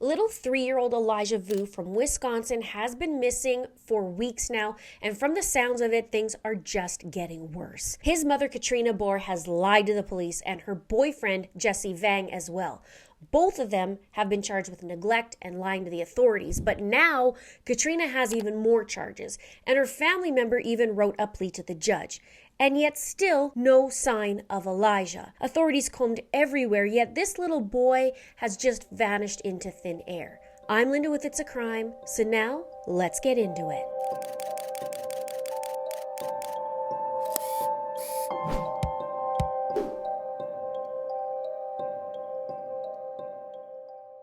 Little 3-year-old Elijah Vue from Wisconsin has been missing for weeks now, and from the sounds of it, things are just getting worse. His mother, Katrina Bauer, has lied to the police, and her boyfriend, Vang, as well. Both of them have been charged with neglect and lying to the authorities, but now Katrina has even more charges, and her family member even wrote a plea to the judge. And yet still no sign of Elijah. Authorities combed everywhere, yet this little boy has just vanished into thin air. I'm Linda with It's a Crime, so now let's get into it.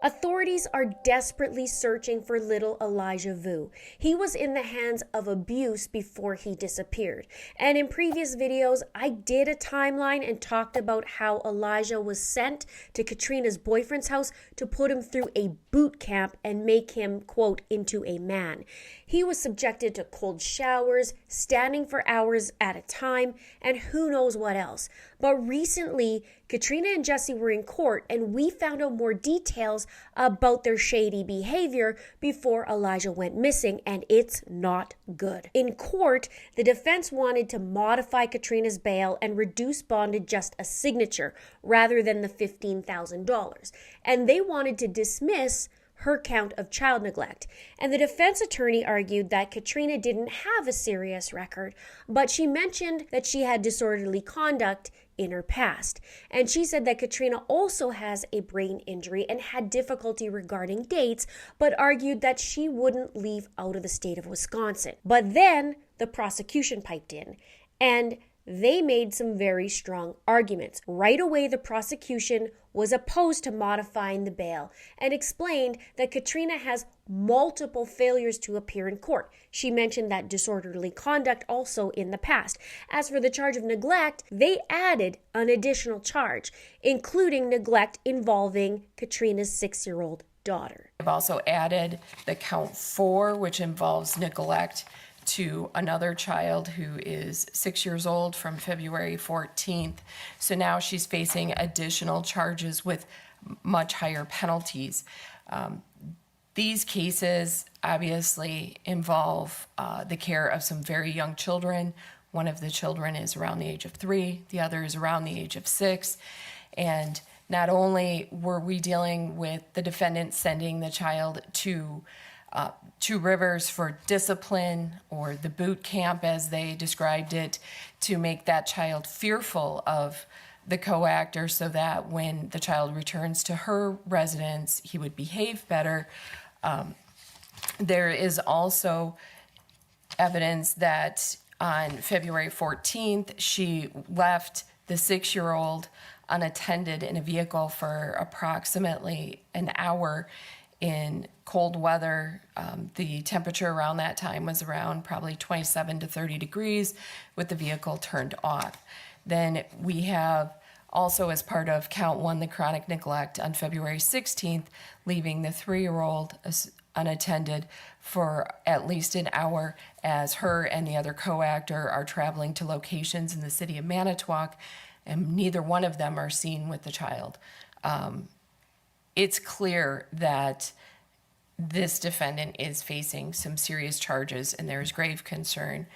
Authorities are desperately searching for little Elijah Vue. He was in the hands of abuse before he disappeared. And in previous videos, I did a timeline and talked about how Elijah was sent to Katrina's boyfriend's house to put him through a boot camp and make him, quote, into a man. He was subjected to cold showers, standing for hours at a time, and who knows what else. But recently, Katrina and Jesse were in court, and we found out more details about their shady behavior before Elijah went missing, and it's not good. In court, the defense wanted to modify Katrina's bail and reduce bond to just a signature rather than the $15,000. And they wanted to dismiss her count of child neglect. And the defense attorney argued that Katrina didn't have a serious record, but she mentioned that she had disorderly conduct in her past. And she said that Katrina also has a brain injury and had difficulty regarding dates, but argued that she wouldn't leave out of the state of Wisconsin. But then the prosecution piped in, and they made some very strong arguments. Right away, the prosecution was opposed to modifying the bail and explained that Katrina has multiple failures to appear in court. She mentioned that disorderly conduct also in the past. As for the charge of neglect, they added an additional charge, including neglect involving Katrina's 6-year-old daughter. I've also added the count 4, which involves neglect to another child who is 6 years old from February 14th. So now she's facing additional charges with much higher penalties. These cases obviously involve the care of some very young children. One of the children is around the age of 3, the other is around the age of 6. And not only were we dealing with the defendant sending the child to Two Rivers for discipline, or the boot camp as they described it, to make that child fearful of the co-actor so that when the child returns to her residence, he would behave better. There is also evidence that on February 14th, she left the 6-year-old unattended in a vehicle for approximately an hour in cold weather. The temperature around that time was around probably 27 to 30 degrees with the vehicle turned off. Then we have also, as part of count 1, the chronic neglect on February 16th, leaving the 3-year-old unattended for at least an hour as her and the other co-actor are traveling to locations in the city of Manitowoc, and neither one of them are seen with the child. It's clear that this defendant is facing some serious charges, and there is grave concern.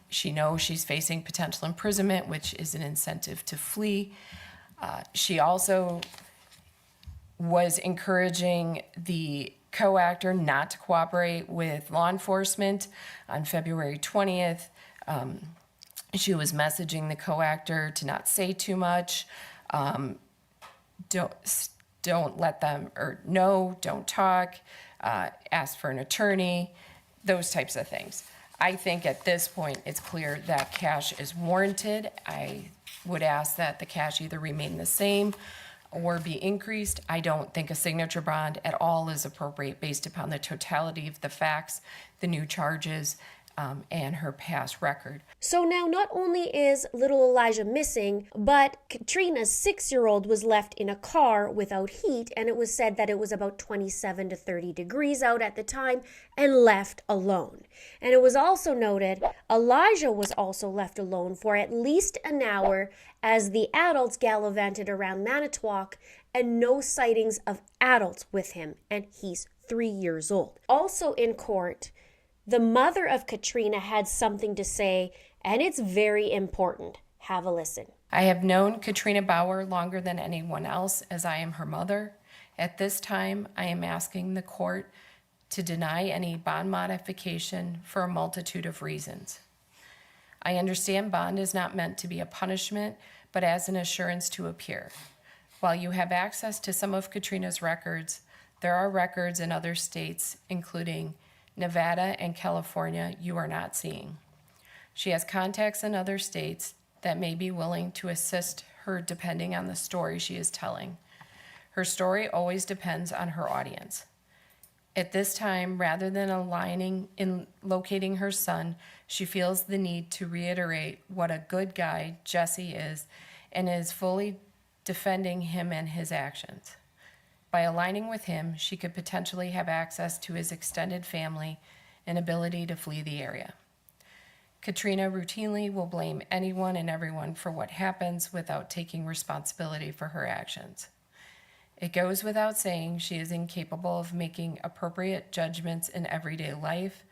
She knows she's facing potential imprisonment, which is an incentive to flee. She also was encouraging the co-actor not to cooperate with law enforcement. On February 20th, she was messaging the co-actor to not say too much. Don't let them, or no, don't talk, ask for an attorney, those types of things. I think at this point it's clear that cash is warranted. I would ask that the cash either remain the same or be increased. I don't think a signature bond at all is appropriate based upon the totality of the facts, the new charges, and her past record. So now not only is little Elijah missing, but Katrina's 6-year-old was left in a car without heat, and it was said that it was about 27 to 30 degrees out at the time, and left alone. And it was also noted Elijah was also left alone for at least an hour as the adults gallivanted around Manitowoc and no sightings of adults with him, and he's 3 years old. Also in court, the mother of Katrina had something to say, and it's very important. Have a listen. I have known Katrina Bauer longer than anyone else, as I am her mother. At this time, I am asking the court to deny any bond modification for a multitude of reasons. I understand bond is not meant to be a punishment, but as an assurance to appear. While you have access to some of Katrina's records, there are records in other states, including Nevada and California, you are not seeing. She has contacts in other states that may be willing to assist her depending on the story she is telling. Her story always depends on her audience. At this time, rather than aligning in locating her son, she feels the need to reiterate what a good guy Jesse is and is fully defending him and his actions. By aligning with him, she could potentially have access to his extended family and ability to flee the area. Katrina routinely will blame anyone and everyone for what happens without taking responsibility for her actions. It goes without saying she is incapable of making appropriate judgments in everyday life,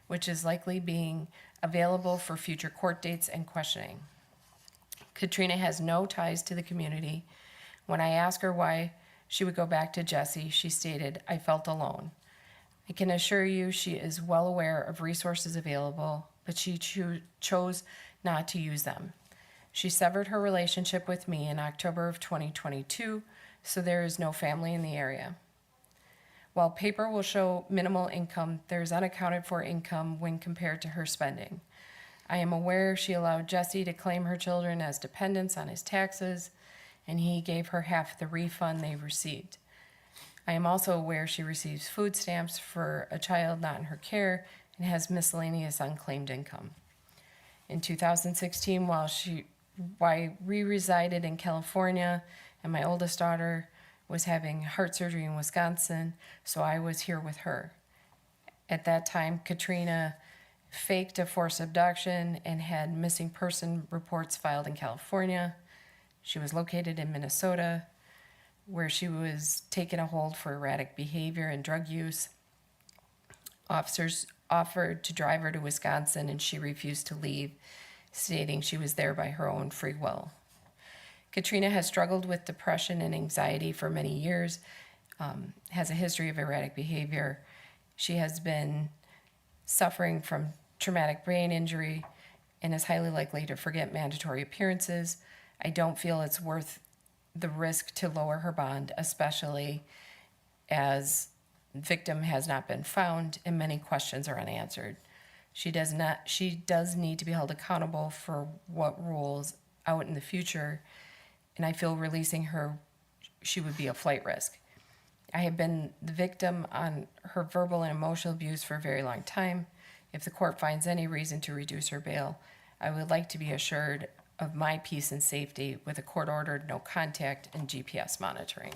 which is likely being available for future court dates and questioning. Katrina has no ties to the community. When I asked her why she would go back to Jesse, she stated, "I felt alone." I can assure you she is well aware of resources available, but she chose not to use them. She severed her relationship with me in October of 2022, so there is no family in the area. While paper will show minimal income, there is unaccounted for income when compared to her spending. I am aware she allowed Jesse to claim her children as dependents on his taxes, and he gave her half the refund they received. I am also aware she receives food stamps for a child not in her care and has miscellaneous unclaimed income. In 2016, while we resided in California and my oldest daughter was having heart surgery in Wisconsin, so I was here with her. At that time, Katrina faked a forced abduction and had missing person reports filed in California. She was located in Minnesota, where she was taken a hold for erratic behavior and drug use. Officers offered to drive her to Wisconsin, and she refused to leave, stating she was there by her own free will. Katrina has struggled with depression and anxiety for many years, has a history of erratic behavior. She has been suffering from traumatic brain injury and is highly likely to forget mandatory appearances. I don't feel it's worth the risk to lower her bond, especially as victim has not been found and many questions are unanswered. She does need to be held accountable for what rules out in the future, and I feel releasing her, she would be a flight risk. I have been the victim on her verbal and emotional abuse for a very long time. If the court finds any reason to reduce her bail, I would like to be assured of my peace and safety with a court-ordered no contact and GPS monitoring.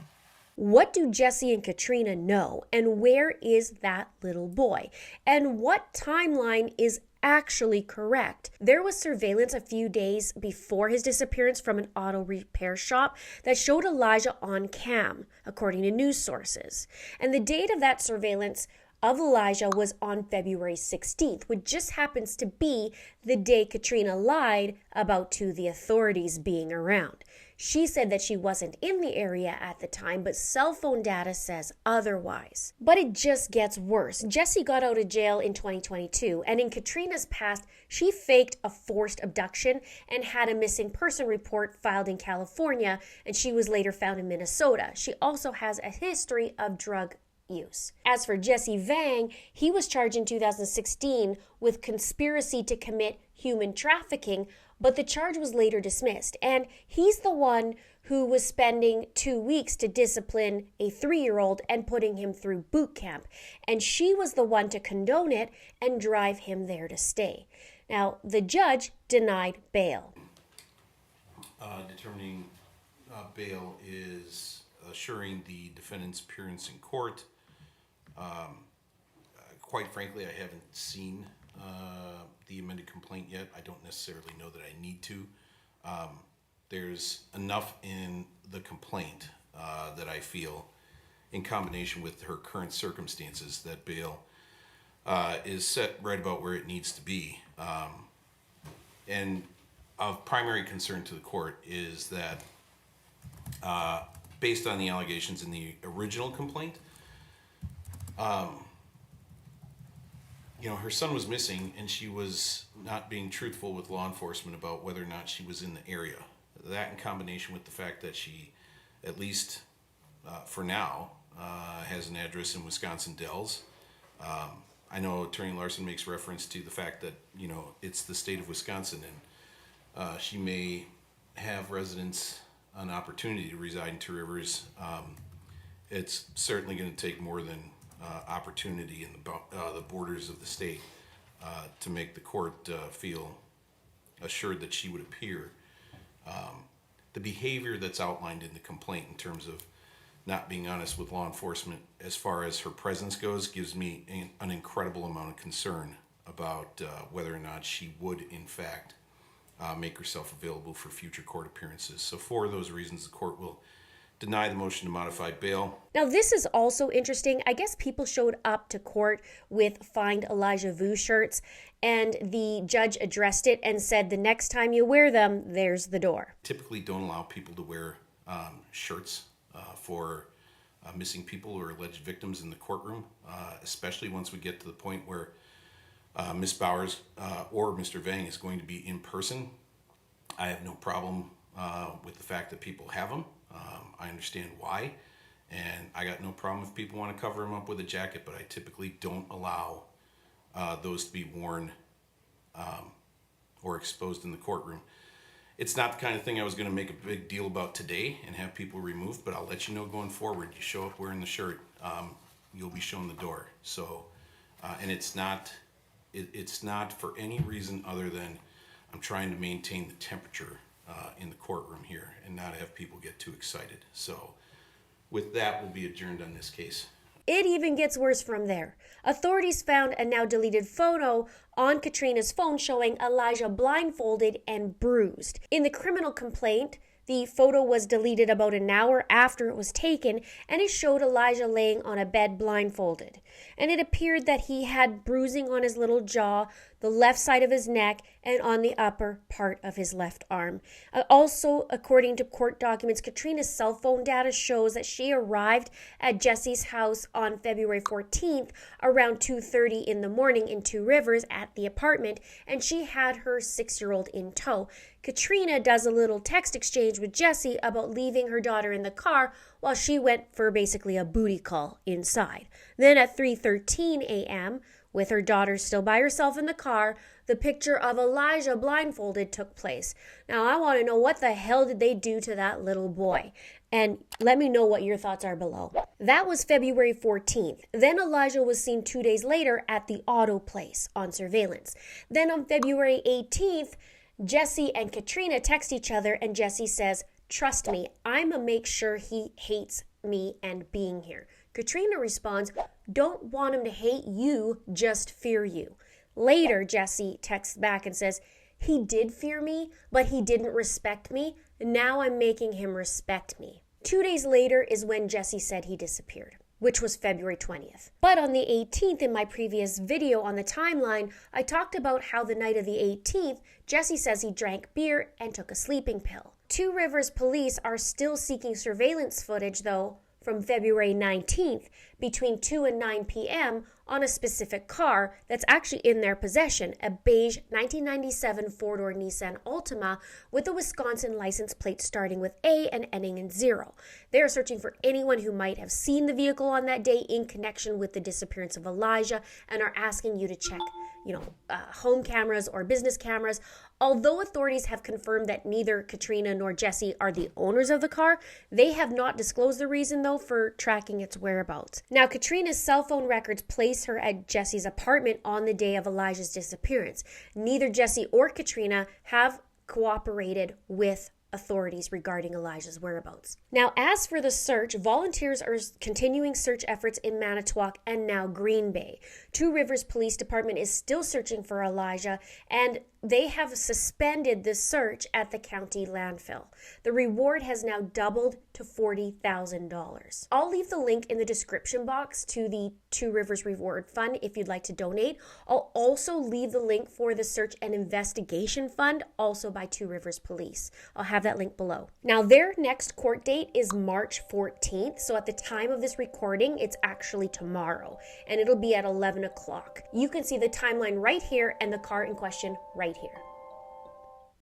What do Jesse and Katrina know, and where is that little boy? And what timeline is actually correct? There was surveillance a few days before his disappearance from an auto repair shop that showed Elijah on cam, according to news sources. And the date of that surveillance of Elijah was on February 16th, which just happens to be the day Katrina lied about to the authorities being around. She said that she wasn't in the area at the time, but cell phone data says otherwise. But it just gets worse. Jesse got out of jail in 2022, and in Katrina's past, she faked a forced abduction and had a missing person report filed in California, and she was later found in Minnesota. She also has a history of drug use. As for Jesse Vang, he was charged in 2016 with conspiracy to commit human trafficking, but the charge was later dismissed. And he's the one who was spending 2 weeks to discipline a 3-year-old and putting him through boot camp. And she was the one to condone it and drive him there to stay. Now, the judge denied bail. Determining bail is assuring the defendant's appearance in court. Quite frankly, I haven't seen the amended complaint yet. I don't necessarily know that I need to. There's enough in the complaint that I feel, in combination with her current circumstances, that bail is set right about where it needs to be. And of primary concern to the court is that, based on the allegations in the original complaint, her son was missing and she was not being truthful with law enforcement about whether or not she was in the area. That, in combination with the fact that she, at least for now, has an address in Wisconsin Dells. I know Attorney Larson makes reference to the fact that, it's the state of Wisconsin, and she may have residents an opportunity to reside in Two Rivers. It's certainly going to take more than opportunity in the borders of the state to make the court feel assured that she would appear. The behavior that's outlined in the complaint in terms of not being honest with law enforcement as far as her presence goes gives me an incredible amount of concern about whether or not she would in fact make herself available for future court appearances. So for those reasons, the court will deny the motion to modify bail. Now, this is also interesting. I guess people showed up to court with Find Elijah Vue shirts, and the judge addressed it and said, the next time you wear them, there's the door. Typically don't allow people to wear shirts for missing people or alleged victims in the courtroom, especially once we get to the point where Ms. Bauer's or Mr. Vang is going to be in person. I have no problem with the fact that people have them. I understand why, and I got no problem if people want to cover them up with a jacket, but I typically don't allow those to be worn or exposed in the courtroom. It's not the kind of thing I was going to make a big deal about today and have people removed, but I'll let you know going forward. You show up wearing the shirt, you'll be shown the door. So, and it's not for any reason other than I'm trying to maintain the temperature in the courtroom here and not have people get too excited. So with that, we'll be adjourned on this case. It even gets worse from there. Authorities found a now deleted photo on Katrina's phone showing Elijah blindfolded and bruised. In the criminal complaint, the photo was deleted about an hour after it was taken, and it showed Elijah laying on a bed blindfolded. And it appeared that he had bruising on his little jaw, the left side of his neck, and on the upper part of his left arm. Also, according to court documents, Katrina's cell phone data shows that she arrived at Jesse's house on February 14th around 2:30 in the morning in Two Rivers at the apartment, and she had her 6-year-old in tow. Katrina does a little text exchange with Jesse about leaving her daughter in the car while she went for basically a booty call inside. Then at 3:13 a.m., with her daughter still by herself in the car, the picture of Elijah blindfolded took place. Now, I want to know, what the hell did they do to that little boy? And let me know what your thoughts are below. That was February 14th. Then Elijah was seen 2 days later at the auto place on surveillance. Then on February 18th, Jesse and Katrina text each other, and Jesse says, "Trust me, I'ma make sure he hates me and being here." Katrina responds, "Don't want him to hate you, just fear you." Later, Jesse texts back and says, "He did fear me, but he didn't respect me. Now I'm making him respect me." 2 days later is when Jesse said he disappeared, which was February 20th. But on the 18th, in my previous video on the timeline, I talked about how the night of the 18th, Jesse says he drank beer and took a sleeping pill. Two Rivers police are still seeking surveillance footage, though, from February 19th between 2 and 9 p.m. on a specific car that's actually in their possession, a beige 1997 four-door Nissan Altima with a Wisconsin license plate starting with A and ending in 0. They are searching for anyone who might have seen the vehicle on that day in connection with the disappearance of Elijah and are asking you to check, home cameras or business cameras. Although authorities have confirmed that neither Katrina nor Jesse are the owners of the car, they have not disclosed the reason, though, for tracking its whereabouts. Now, Katrina's cell phone records place her at Jesse's apartment on the day of Elijah's disappearance. Neither Jesse or Katrina have cooperated with authorities regarding Elijah's whereabouts. Now, as for the search, volunteers are continuing search efforts in Manitowoc and now Green Bay. Two Rivers Police Department is still searching for Elijah, and they have suspended the search at the county landfill. The reward has now doubled to $40,000. I'll leave the link in the description box to the Two Rivers Reward Fund if you'd like to donate. I'll also leave the link for the Search and Investigation Fund, also by Two Rivers Police. I'll have that link below. Now, their next court date is March 14th, so at the time of this recording, it's actually tomorrow, and it'll be at 11 o'clock. You can see the timeline right here and the car in question right here.